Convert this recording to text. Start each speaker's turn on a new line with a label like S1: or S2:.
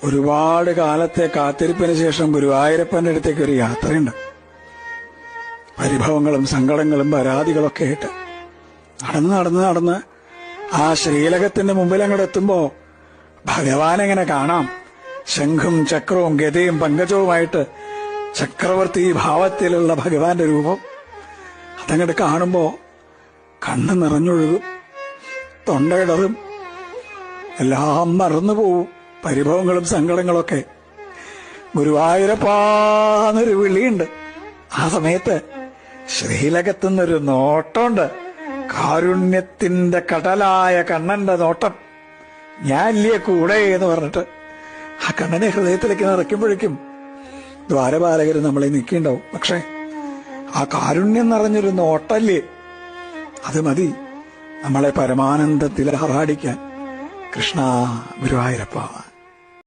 S1: ഒരുപാട് കാലത്തെ കാത്തിരിപ്പിന് ശേഷം ഗുരുവായൂരപ്പന്റെ അടുത്തേക്ക് ഒരു യാത്രയുണ്ട്. പരിഭവങ്ങളും സങ്കടങ്ങളും പരാതികളൊക്കെ ആയിട്ട് നടന്ന് ആ ശ്രീലകത്തിന്റെ മുമ്പിൽ അങ്ങോട്ട് എത്തുമ്പോ ഭഗവാനെങ്ങനെ കാണാം. ശംഖും ചക്രവും ഗദയും പങ്കജവുമായിട്ട് ചക്രവർത്തി ഭാവത്തിലുള്ള ഭഗവാന്റെ രൂപം അതങ്ങോട്ട് കാണുമ്പോ കണ്ണ് നിറഞ്ഞൊഴുകും, തൊണ്ടയിടറും, എല്ലാം മറന്നു പോവും. പരിഭവങ്ങളും സങ്കടങ്ങളൊക്കെ. ഗുരുവായൂരപ്പാന്നൊരു വിളിയുണ്ട്. ആ സമയത്ത് ശ്രീലകത്തുനിന്നൊരു നോട്ടമുണ്ട്. കാരുണ്യത്തിന്റെ കടലായ കണ്ണന്റെ നോട്ടം. ഞാൻ ഇല്ലേ കൂടെ എന്ന് പറഞ്ഞിട്ട് ആ കണ്ണനെ ഹൃദയത്തിലേക്ക് നിറയ്ക്കുമ്പോഴേക്കും ദ്വാരപാലകർ നമ്മളെ നിൽക്കിണ്ടാവും. പക്ഷെ ആ കാരുണ്യം നിറഞ്ഞൊരു നോട്ടല്ലേ, അത് മതി നമ്മളെ പരമാനന്ദത്തിൽ ആറാടിക്കാൻ. കൃഷ്ണ ഗുരുവായൂരപ്പ.